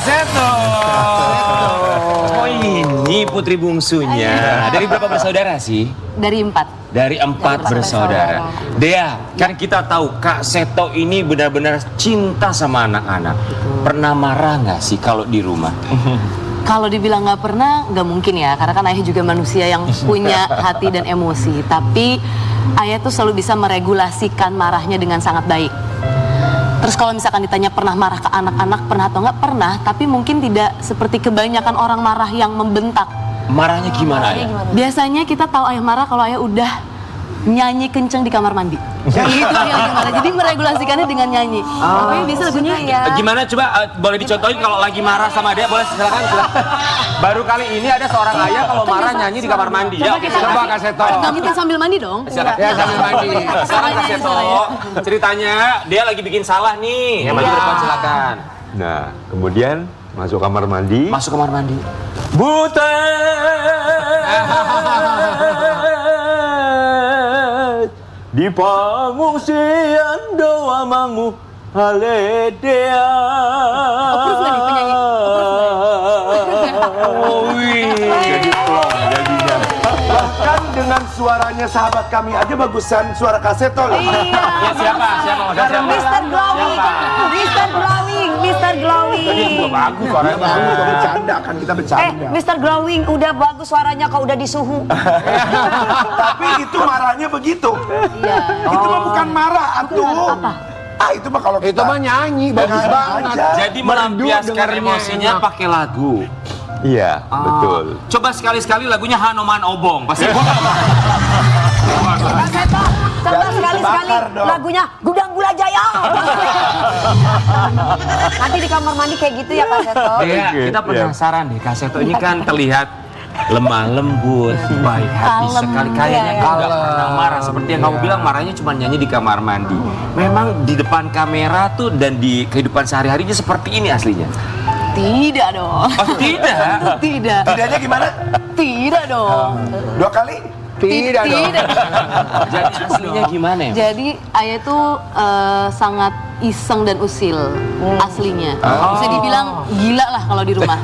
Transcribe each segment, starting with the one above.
Seto. Oh ini putri bungsunya. Dari berapa bersaudara sih? Dari 4. Dari 4 bersaudara. Dea, kan kita tahu Kak Seto ini benar-benar cinta sama anak-anak. Pernah marah nggak sih kalau di rumah? Kalau dibilang nggak pernah, nggak mungkin ya. Karena kan ayah juga manusia yang punya hati dan emosi. Tapi ayah tuh selalu bisa meregulasikan marahnya dengan sangat baik. Terus kalau misalkan ditanya pernah marah ke anak-anak, pernah atau nggak? Pernah, tapi mungkin tidak seperti kebanyakan orang marah yang membentak. Marahnya gimana ya? Biasanya kita tahu ayah marah kalau ayah udah nyanyi kenceng di kamar mandi. Itu ayah lagi marah. Jadi meregulasikannya dengan nyanyi. Pokoknya bisa lagunya ya. Gimana coba boleh dicontohin kalau lagi marah sama dia? Boleh silakan. Baru kali ini ada seorang ayah kalau marah nyanyi di kamar mandi. Ya, coba Kak Seto. Nggak mungkin sambil mandi dong. Ya sambil mandi. Sekarang Kak Seto, ceritanya dia lagi bikin salah nih. Ya, maju ke depan silakan. Nah, kemudian masuk kamar mandi. Masuk kamar mandi. Butet di pengungsian doa mangu haledea. Approve nggak nih penyanyi? Jadi plong jadinya. Bahkan dengan suaranya sahabat kami aja bagusan suara Kak Seto loh. Ya siapa? Mr. Glowing, Mr. Glowing, Mr. Glowing. Bagus suaranya. Bagus, kita bercanda kan, kita bercanda. Mr. Glowing, udah bagus suaranya kok udah di suhu. Tapi itu marahnya begitu. Iya. Itu mah bukan marah, atuh. Apa? Ah, itu mah kalau kita... Itu mah nyanyi, bagus Nyanyi banget. aja. Jadi melampiaskan emosinya pakai lagu. Iya, betul. Coba sekali-sekali lagunya Hanoman Obong. Pasti Kak Seto, coba sekali-sekali bakar dong. lagunya Gudang Gula Jaya. Nanti di kamar mandi kayak gitu ya Kak Seto. Iya, kita penasaran deh. Kak Seto ini kan terlihat lemah lembut, baik hati Kalem. sekali. Kayaknya Iya, nggak pernah marah. Seperti yang kamu bilang, marahnya cuma nyanyi di kamar mandi. Memang di depan kamera tuh dan di kehidupan sehari-harinya seperti ini aslinya. Tidak dong. Oh tidak? Tidak. Tidaknya gimana? Tidak dong. 2 kali? Tidak dong. Tidak. Jadi aslinya gimana ya? Jadi ayah tuh sangat iseng dan usil aslinya. Bisa dibilang gila lah kalau di rumah.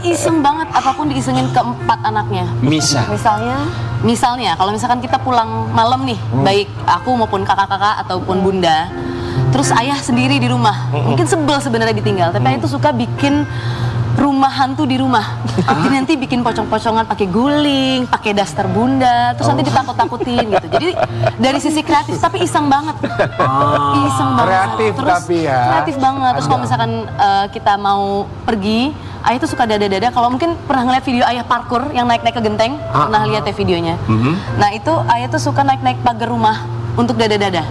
Iseng banget, apapun diisengin ke 4 anaknya. Misalnya kalau misalkan kita pulang malam nih, baik aku maupun kakak-kakak ataupun bunda, terus ayah sendiri di rumah, mungkin sebel sebenarnya ditinggal, tapi ayah tuh suka bikin rumah hantu di rumah. Jadi nanti bikin pocong-pocongan pakai guling, pakai daster bunda, terus nanti ditakut-takutin gitu. Jadi dari sisi kreatif tapi iseng banget. Iseng banget. Kreatif Terus, tapi ya. kreatif banget. Terus kalau misalkan kita mau pergi, ayah tuh suka dada-dada. Kalau mungkin pernah ngeliat video ayah parkur yang naik-naik ke genteng, pernah lihat ya videonya. Nah itu ayah tuh suka naik-naik pagar rumah untuk dada-dada.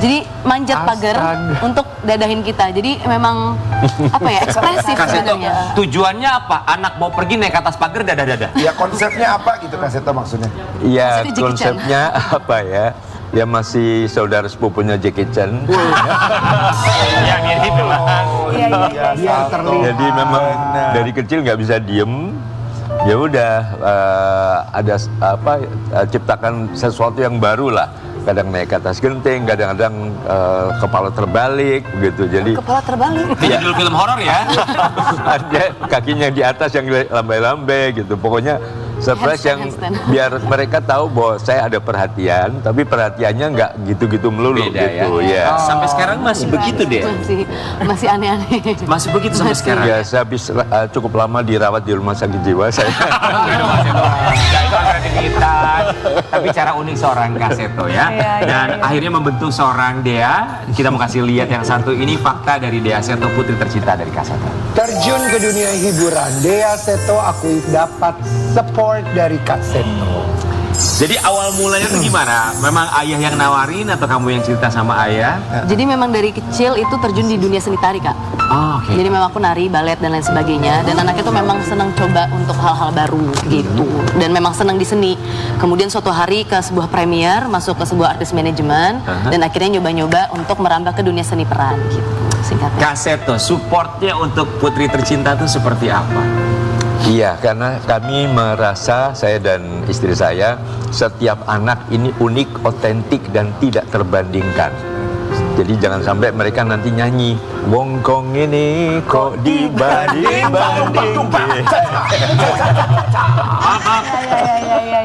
Jadi manjat pagar untuk dadahin kita. Jadi memang apa ya, ekspresif Kak Seto, sebenarnya. tujuannya apa? Anak mau pergi naik atas pagar dada-dada. Ya konsepnya apa gitu Kak Seto maksudnya? Iya, Maksudnya Jackie Chan. konsepnya apa ya? Ya masih saudara sepupunya Jackie Chan. Ya mirip memang. Biar terlihat. Jadi memang dari kecil nggak bisa diem. Ya udah ada ciptakan sesuatu yang baru lah. Kadang naik ke atas genteng, kadang-kadang kepala terbalik begitu. Jadi Kepala terbalik. Ini judul film horor ya. ada kakinya di atas yang lambai-lambai gitu. Pokoknya surprise yang Handstand. biar mereka tahu bahwa saya ada perhatian, tapi perhatiannya nggak gitu-gitu melulu Beda gitu ya. ya. Sampai sekarang masih begitu deh. Masih aneh-aneh. Masih begitu sampai sekarang. Ya, saya habis cukup lama dirawat di rumah sakit jiwa saya. Itu kreativitas, tapi cara unik seorang Kak Seto ya. Dan akhirnya membentuk seorang Dea. Kita mau kasih lihat yang satu ini fakta dari Dea Seto, putri tercinta dari Kak Seto. Terjun ke dunia hiburan, Dea Seto aku dapat support dari Kak Seto. Jadi awal mulanya tuh gimana? Memang ayah yang nawarin atau kamu yang cerita sama ayah? Jadi memang dari kecil itu terjun di dunia seni tari, Kak. Oh, oke. Jadi memang aku nari, balet dan lain sebagainya. Dan anaknya tuh memang senang coba untuk hal-hal baru gitu. Dan memang senang di seni. Kemudian suatu hari ke sebuah premier, masuk ke sebuah artis manajemen, dan akhirnya nyoba-nyoba untuk merambah ke dunia seni peran gitu. Singkatnya. Kak Seto, supportnya untuk putri tercinta tuh seperti apa? Iya, karena kami merasa, saya dan istri saya, setiap anak ini unik, otentik, dan tidak terbandingkan. Jadi jangan sampai mereka nanti nyanyi Wongkong ini kok dibanding-banding.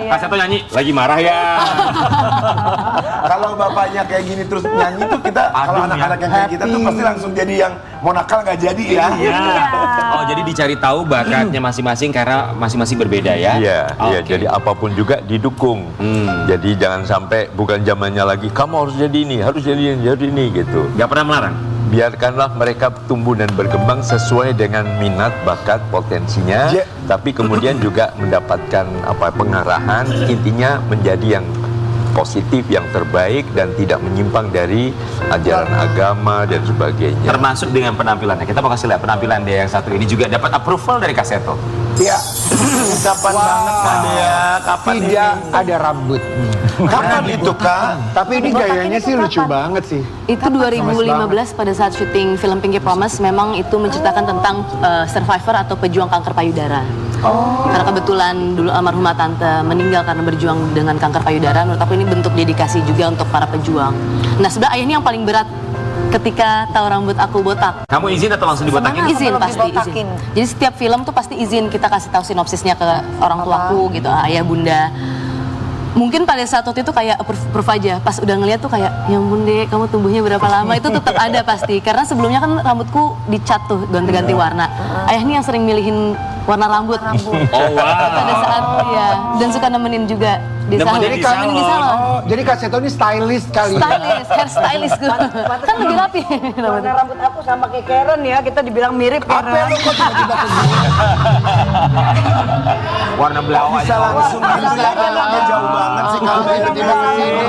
Kak Seto nyanyi, lagi marah ya. Kalau bapaknya kayak gini terus nyanyi tuh kita, kalau Adem, anak-anak yang kayak kita tuh pasti langsung jadi yang mau nakal nggak jadi ya. Iya. Oh, jadi dicari tahu bakatnya masing-masing karena masing-masing berbeda ya? Iya, iya. Oke. Jadi apapun juga didukung. Jadi jangan sampai bukan zamannya lagi kamu harus jadi ini, harus jadi ini gitu. Nggak pernah melarang? Biarkanlah mereka tumbuh dan berkembang sesuai dengan minat, bakat, potensinya, Ya. tapi kemudian juga mendapatkan pengarahan, intinya menjadi yang positif, yang terbaik dan tidak menyimpang dari ajaran agama dan sebagainya. Termasuk dengan penampilannya. Kita mau kasih lihat penampilan dia yang satu ini juga dapat approval dari Kak Seto. Iya. Kapan banget Kak Dea? Kapan ini? Tidak ada rambut. Kapan itu Kak? Tapi ini gayanya sih lucu banget sih. Itu 2015 pada saat syuting film Pinky Promise memang itu menceritakan tentang survivor atau pejuang kanker payudara. Karena kebetulan dulu almarhumah tante meninggal karena berjuang dengan kanker payudara. Menurut aku ini bentuk dedikasi juga untuk para pejuang. Nah sebenarnya ayah ini yang paling berat ketika tahu rambut aku botak. Kamu izin atau langsung dibotakin? Semana? Izin Sebelum pasti dibotakin. izin. Jadi setiap film tuh pasti izin kita kasih tahu sinopsisnya ke orang tuaku gitu, ayah bunda. Mungkin pada saat waktu itu kayak approve aja. Pas udah ngeliat tuh kayak, ya ampun deh, kamu tumbuhnya berapa lama? Itu tetap ada pasti. Karena sebelumnya kan rambutku dicat tuh, ganti-ganti warna. Ayah ini yang sering milihin warna rambut. Oh wow. Pada saat ya, dan suka nemenin juga di salon. Nemenin di salon. Nemenin di salon. Oh, jadi Kak Seto ini stylist kali ya? Stylist, hair stylist gue. Kan lebih rapi. Warna rambut aku sama kayak Karen ya, kita dibilang mirip Apa Karen. lu kok tiba-tiba ke gini? Warna blau Bisa aja. langsung gitu ya, anaknya jauh banget sih kamu tiba-tiba ke sini.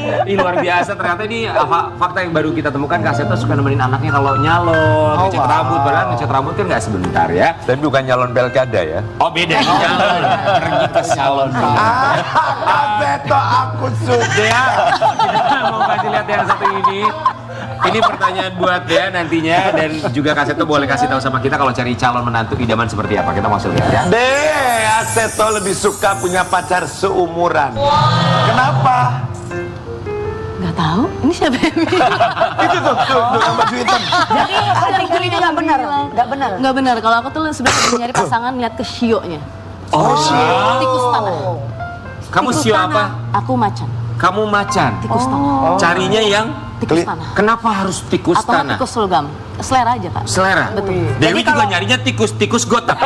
Ini luar biasa, ternyata ini fakta yang baru kita temukan. Kak Seto suka nemenin anaknya kalau nyalon, ngecat rambut. Padahal ngecat rambut kan nggak sebentar ya. Dan bukan nyalon pilkada ya. Oh beda, nyalon. Pergi ke salon. Kak Seto aku suka. Dea, kita mau kasih lihat yang satu ini. Ini pertanyaan buat Dea nantinya, dan juga Kak Seto boleh kasih tahu sama kita kalau cari calon menantu idaman seperti apa. Kita mau lihat ya. Dea Seto lebih suka punya pacar seumuran. Kenapa? Nggak tahu, ini siapa yang bilang? Itu tuh yang baju hitam. Jadi artikel ini nggak benar, nggak benar. Nggak benar, kalau aku tuh sebenarnya lebih nyari pasangan lihat ke shio-nya. Oh, Sio. Tikus tanah. Kamu Tikus Sio tanah. apa? Aku macan. Kamu macan. Tikus tanah. Carinya yang Tikus tanah. kenapa harus tikus Atau tanah? tikus logam. Selera aja, Kak. Selera. Betul. Dewi juga nyarinya tikus got tapi.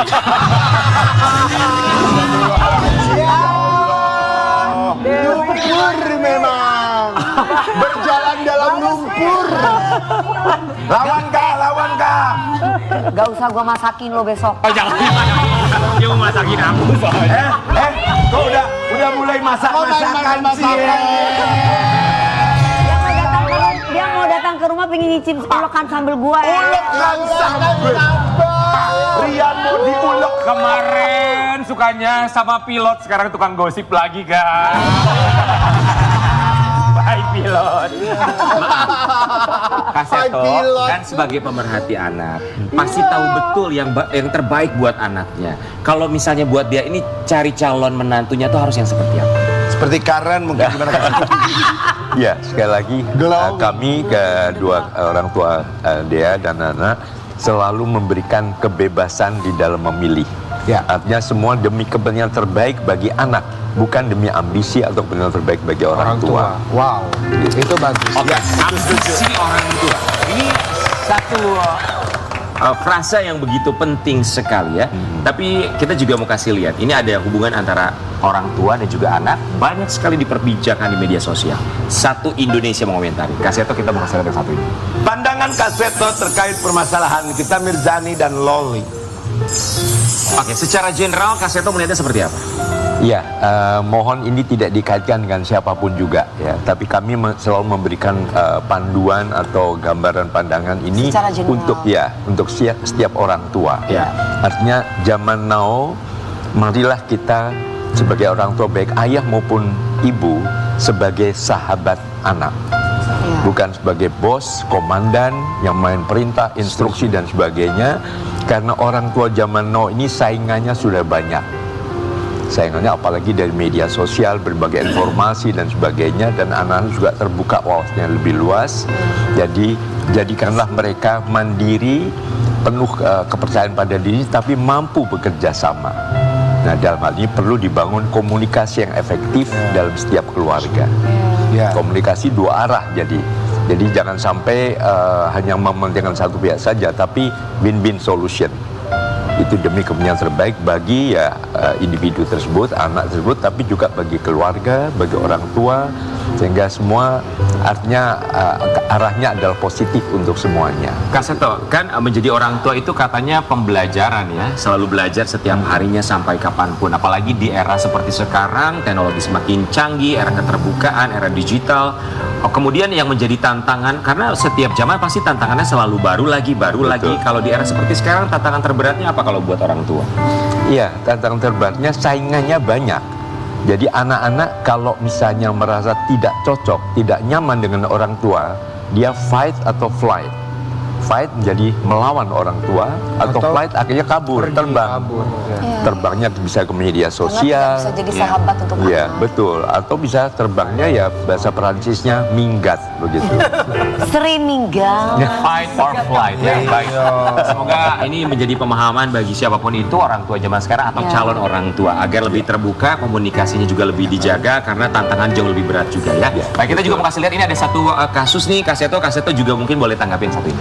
Lumpur memang. Berjalan dalam lumpur. Lawan Kak. Gak usah gua masakin lo besok. Oh jangan. Dia mau masakin aku soalnya. Kok udah mulai masak-masakan sih. Dia mau datang ke rumah pengen nyicip ulekan sambal gua. Ulekan sambal. Rian mau diulek. Kemarin sukanya sama pilot, sekarang tukang gosip lagi kan. Bye pilot. Kak Seto kan sebagai pemerhati anak pasti tahu betul yang terbaik buat anaknya. Kalau misalnya buat dia ini cari calon menantunya tuh harus yang seperti apa? Seperti Karen mungkin gimana Kak? Ya, sekali lagi kami kedua orang tua Dea dan Nana selalu memberikan kebebasan di dalam memilih. Ya, artinya semua demi kepentingan terbaik bagi anak, bukan demi ambisi atau kepentingan terbaik bagi orang tua. Wow, itu bagus. Oke, ambisi orang tua. Ini satu frasa yang begitu penting sekali ya. Tapi kita juga mau kasih lihat, ini ada hubungan antara orang tua dan juga anak. Banyak sekali diperbincangkan di media sosial. Satu Indonesia mengomentari. Kak Seto, kita mau kasih lihat yang satu ini. Pandangan Kak Seto terkait permasalahan kita Mirzani dan Loli. Oke, secara general Kak Seto melihatnya seperti apa? Ya, mohon ini tidak dikaitkan dengan siapapun juga ya. Tapi kami selalu memberikan panduan atau gambaran pandangan ini Secara general. untuk setiap orang tua. Ya. Artinya zaman now, marilah kita sebagai orang tua baik ayah maupun ibu sebagai sahabat anak. Bukan sebagai bos, komandan yang main perintah, instruksi dan sebagainya. Karena orang tua zaman now ini saingannya sudah banyak. Saingannya apalagi dari media sosial, berbagai informasi dan sebagainya, dan anak-anak juga terbuka wawasannya lebih luas. Jadi jadikanlah mereka mandiri, penuh kepercayaan pada diri, tapi mampu bekerja sama. Nah, dalam hal ini perlu dibangun komunikasi yang efektif dalam setiap keluarga. Ya. Komunikasi dua arah jadi jangan sampai hanya mementingkan satu pihak saja, tapi win-win solution. Itu demi kepentingan terbaik bagi individu tersebut, anak tersebut, tapi juga bagi keluarga, bagi orang tua, sehingga semua artinya arahnya adalah positif untuk semuanya. Kak Seto, kan menjadi orang tua itu katanya pembelajaran ya, selalu belajar setiap harinya sampai kapanpun. Apalagi di era seperti sekarang, teknologi semakin canggih, era keterbukaan, era digital. Kemudian yang menjadi tantangan, karena setiap zaman pasti tantangannya selalu baru lagi. Kalau di era seperti sekarang, tantangan terberatnya apa kalau buat orang tua? Iya, tantangan terberatnya saingannya banyak. Jadi anak-anak kalau misalnya merasa tidak cocok, tidak nyaman dengan orang tua, dia fight atau flight. Fight menjadi melawan orang tua, atau flight akhirnya kabur, terbang. Terbangnya bisa ke media sosial. Karena tidak bisa jadi sahabat untuk Iya, anak. betul. Atau bisa terbangnya ya bahasa Perancisnya minggat begitu. Sering minggal. Fight or flight ya. Baik. Semoga ini menjadi pemahaman bagi siapapun itu, orang tua zaman sekarang atau calon orang tua, agar lebih terbuka, komunikasinya juga lebih dijaga karena tantangan jauh lebih berat juga ya. Baik, kita juga mau kasih lihat ini ada satu kasus nih, Kak Seto juga mungkin boleh tanggapin satu ini.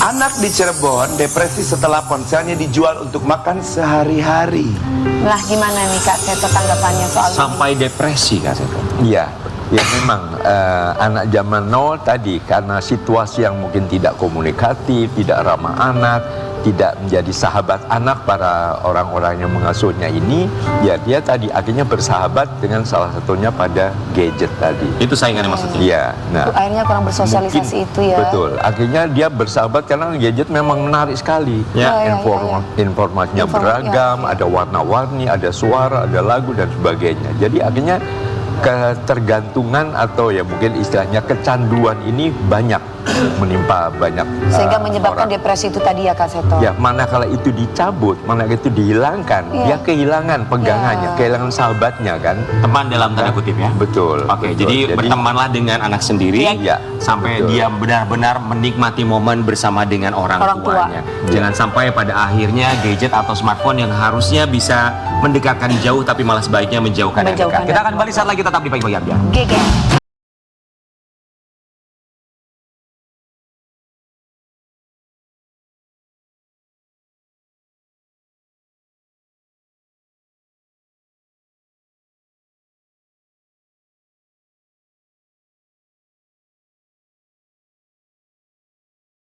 Anak di Cirebon depresi setelah ponselnya dijual untuk makan sehari-hari. Lah gimana nih Kak Seto tanggapannya soal ini? Sampai depresi, Kak Seto. Iya, ya memang anak zaman now tadi karena situasi yang mungkin tidak komunikatif, tidak ramah anak, tidak menjadi sahabat anak para orang-orang yang mengasuhnya ini, ya dia tadi akhirnya bersahabat dengan salah satunya pada gadget tadi. Itu saingannya maksudnya. Iya, nah Akhirnya kurang bersosialisasi itu ya. betul. Akhirnya dia bersahabat karena gadget memang menarik sekali. Ya. Informasinya beragam, ada warna-warni, ada suara, ada lagu dan sebagainya. Jadi akhirnya ketergantungan atau ya mungkin istilahnya kecanduan ini banyak menimpa banyak Sehingga menyebabkan orang. depresi itu tadi ya Kak Seto. Ya, manakala itu dicabut, manakala itu dihilangkan, dia kehilangan pegangannya, kehilangan sahabatnya kan. Teman dalam tanda kutip ya. Betul. Oke, betul. jadi bertemanlah dengan anak sendiri Iya, sampai betul. dia benar-benar menikmati momen bersama dengan orang tua. tuanya. Jangan sampai pada akhirnya gadget atau smartphone yang harusnya bisa mendekatkan jauh tapi malah sebaiknya menjauhkan yang dekat. Menjauhkan Kita dari akan kembali saat lagi, tetap di Pagi-Pagi Ambiar. GG.